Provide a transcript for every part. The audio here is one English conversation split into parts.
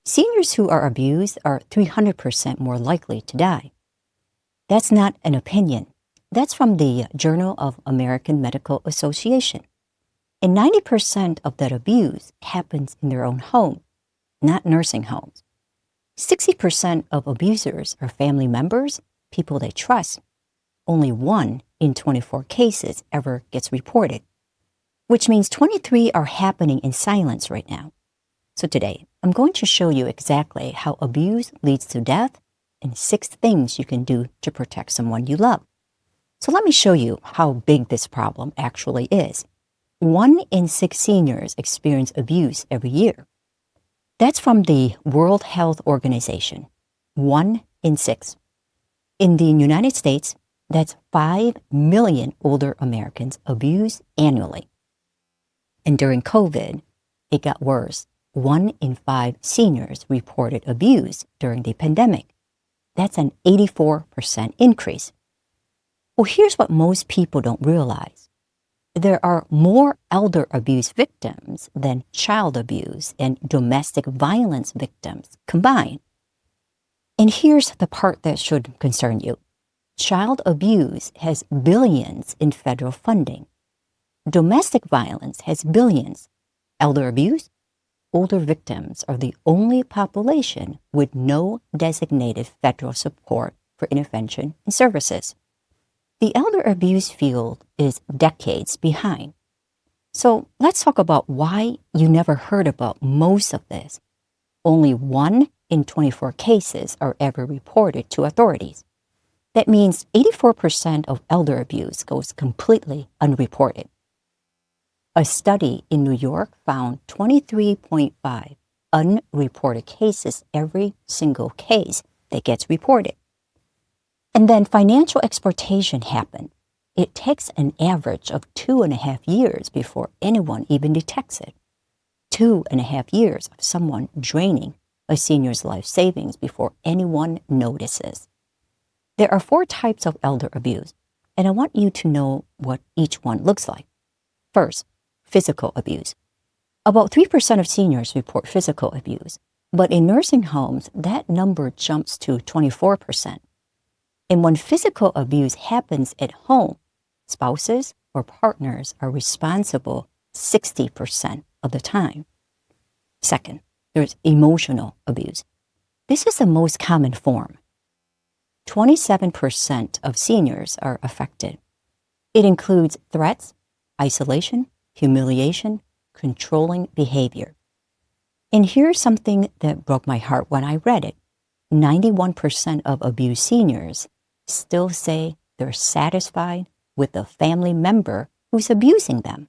Seniors who are abused are 300% more likely to die. That's not an opinion. That's from the Journal of American Medical Association. And 90% of that abuse happens in their own home, not nursing homes. 60% of abusers are family members, people they trust. Only 1 in 24 cases ever gets reported, which means 23 are happening in silence right now. So today, I'm going to show you exactly how abuse leads to death and 6 things you can do to protect someone you love. So let me show you how big this problem actually is. 1 in 6 seniors experience abuse every year. That's from the World Health Organization. 1 in 6. In the United States, that's 5 million older Americans abused annually. And during COVID, it got worse. 1 in 5 seniors reported abuse during the pandemic. That's an 84% increase. Well, here's what most people don't realize. There are more elder abuse victims than child abuse and domestic violence victims combined. And here's the part that should concern you. Child abuse has billions in federal funding. Domestic violence has billions. Elder abuse? Older victims are the only population with no designated federal support for intervention and services. The elder abuse field is decades behind. So let's talk about why you never heard about most of this. Only 1 in 24 cases are ever reported to authorities. That means 84% of elder abuse goes completely unreported. A study in New York found 23.5 unreported cases every single case that gets reported. And then financial exploitation happened. It takes an average of 2.5 years before anyone even detects it. 2.5 years of someone draining a senior's life savings before anyone notices. There are 4 types of elder abuse, and I want you to know what each one looks like. First, physical abuse. About 3% of seniors report physical abuse, but in nursing homes, that number jumps to 24%. And when physical abuse happens at home, spouses or partners are responsible 60% of the time. Second, there's emotional abuse. This is the most common form. 27% of seniors are affected. It includes threats, isolation, humiliation, controlling behavior. And here's something that broke my heart when I read it. 91% of abused seniors still say they're satisfied with the family member who's abusing them.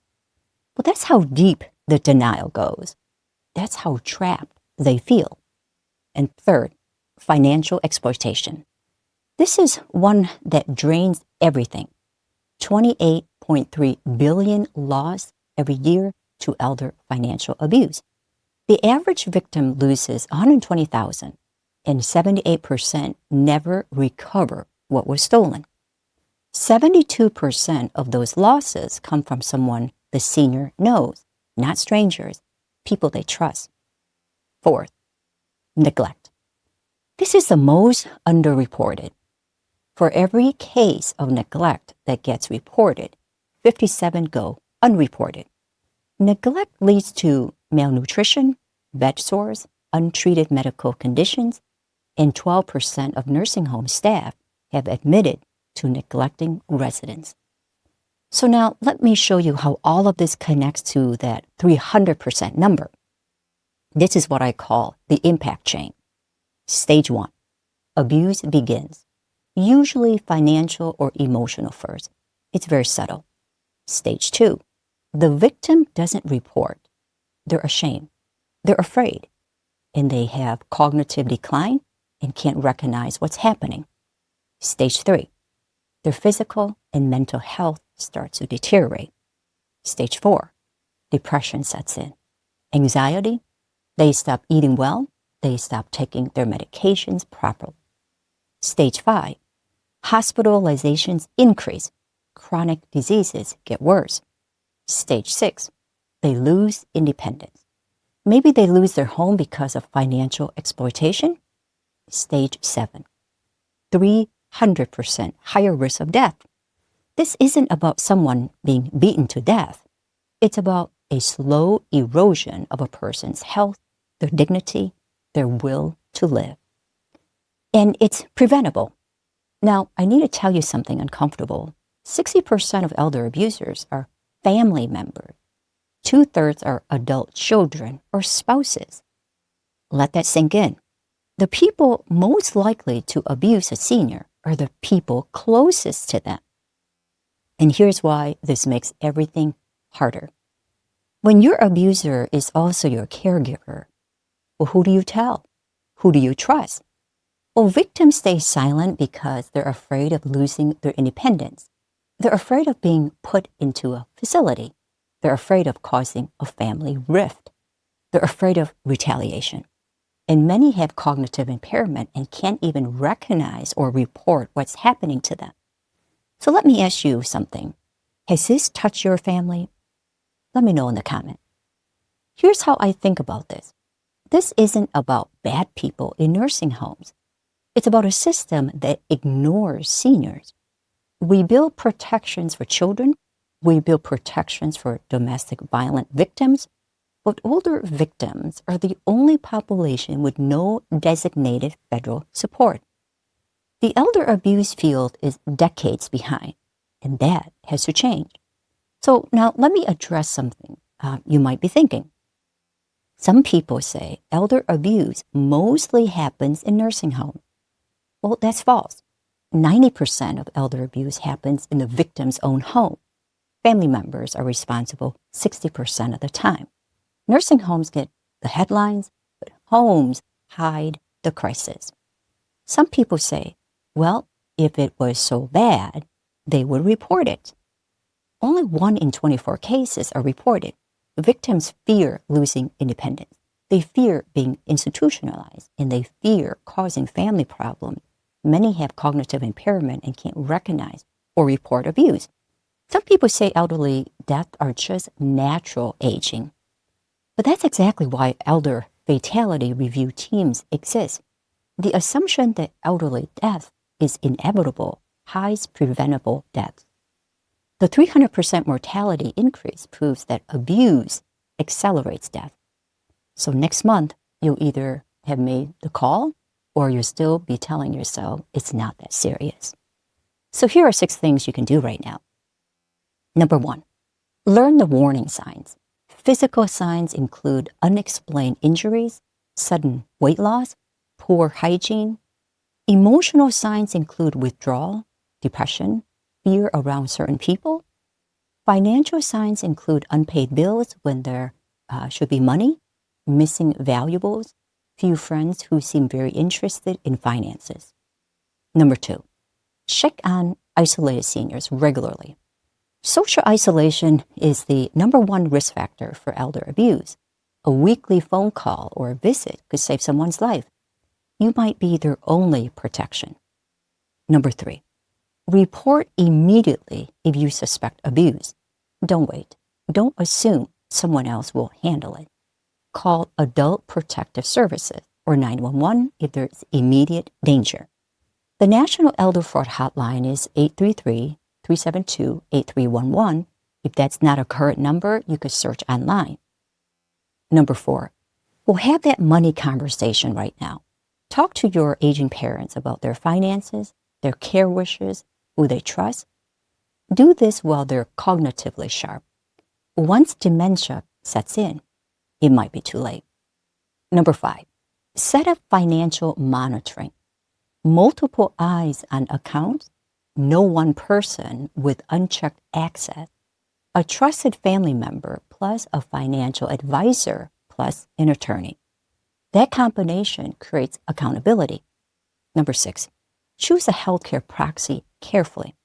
Well, that's how deep the denial goes. That's how trapped they feel. And third, financial exploitation. This is one that drains everything. 28.3 billion lost every year to elder financial abuse. The average victim loses $120,000, and 78% never recover what was stolen. 72% of those losses come from someone the senior knows, not strangers, people they trust. Fourth, neglect. This is the most underreported. For every case of neglect that gets reported, 57 go unreported. Neglect leads to malnutrition, bed sores, untreated medical conditions, and 12% of nursing home staff have admitted to neglecting residents. So now let me show you how all of this connects to that 300% number. This is what I call the impact chain. Stage 1, abuse begins. Usually financial or emotional first. It's very subtle. Stage 2, the victim doesn't report. They're ashamed. They're afraid. And they have cognitive decline and can't recognize what's happening. Stage 3, their physical and mental health starts to deteriorate. Stage 4, depression sets in. Anxiety, they stop eating well. They stop taking their medications properly. Stage 5, hospitalizations increase. Chronic diseases get worse. Stage 6, they lose independence. Maybe they lose their home because of financial exploitation. Stage 7. 300% higher risk of death. This isn't about someone being beaten to death. It's about a slow erosion of a person's health, their dignity, their will to live. And it's preventable. Now, I need to tell you something uncomfortable. 60% of elder abusers are family members. 2/3 are adult children or spouses. Let that sink in. The people most likely to abuse a senior are the people closest to them. And here's why this makes everything harder. When your abuser is also your caregiver, well, who do you tell? Who do you trust? Well, victims stay silent because they're afraid of losing their independence. They're afraid of being put into a facility. They're afraid of causing a family rift. They're afraid of retaliation. And many have cognitive impairment and can't even recognize or report what's happening to them. So let me ask you something. Has this touched your family? Let me know in the comment. Here's how I think about this. This isn't about bad people in nursing homes. It's about a system that ignores seniors. We build protections for children. We build protections for domestic violence victims. But older victims are the only population with no designated federal support. The elder abuse field is decades behind, and that has to change. So now let me address something you might be thinking. Some people say elder abuse mostly happens in nursing homes. Well, that's false. 90% of elder abuse happens in the victim's own home. Family members are responsible 60% of the time. Nursing homes get the headlines, but homes hide the crisis. Some people say, well, if it was so bad, they would report it. Only 1 in 24 cases are reported. Victims fear losing independence. They fear being institutionalized, and they fear causing family problems. Many have cognitive impairment and can't recognize or report abuse. Some people say elderly deaths are just natural aging. But that's exactly why elder fatality review teams exist. The assumption that elderly death is inevitable hides preventable deaths. The 300% mortality increase proves that abuse accelerates death. So next month, you'll either have made the call or you'll still be telling yourself it's not that serious. So here are 6 things you can do right now. Number 1, learn the warning signs. Physical signs include unexplained injuries, sudden weight loss, poor hygiene. Emotional signs include withdrawal, depression, fear around certain people. Financial signs include unpaid bills when there should be money, missing valuables, few friends who seem very interested in finances. Number 2, check on isolated seniors regularly. Social isolation is the number 1 risk factor for elder abuse. A weekly phone call or a visit could save someone's life. You might be their only protection. Number 3, report immediately if you suspect abuse. Don't wait. Don't assume someone else will handle it. Call Adult Protective Services or 911 if there's immediate danger. The National Elder Fraud Hotline is 833-372-8311. If that's not a current number, you could search online. Number 4, we'll have that money conversation right now. Talk to your aging parents about their finances, their care wishes, who they trust. Do this while they're cognitively sharp. Once dementia sets in, it might be too late. Number 5, set up financial monitoring. Multiple eyes on accounts, no one person with unchecked access, a trusted family member plus a financial advisor plus an attorney. That combination creates accountability. Number 6, choose a healthcare proxy carefully.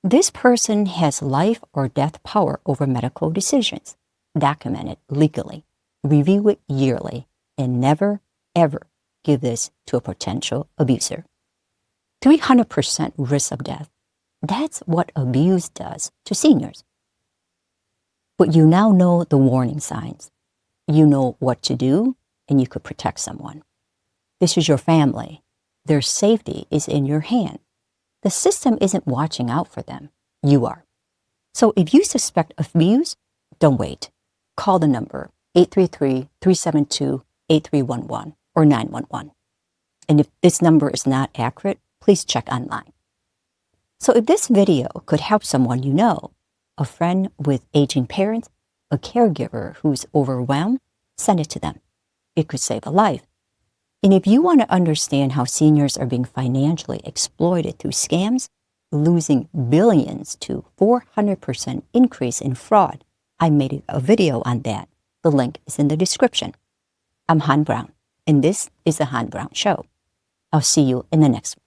This person has life or death power over medical decisions. Document it legally. Review it yearly. And never, ever give this to a potential abuser. 300% risk of death. That's what abuse does to seniors. But you now know the warning signs. you know what to do and you could protect someone. This is your family. Their safety is in your hand. The system isn't watching out for them. You are. So if you suspect abuse, don't wait. Call the number 833-372-8311 or 911. And if this number is not accurate, please check online. So if this video could help someone you know, a friend with aging parents, a caregiver who's overwhelmed, send it to them. It could save a life. And if you want to understand how seniors are being financially exploited through scams, losing billions to 400% increase in fraud, I made a video on that. The link is in the description. I'm Han Brown, and this is The Han Brown Show. I'll see you in the next one.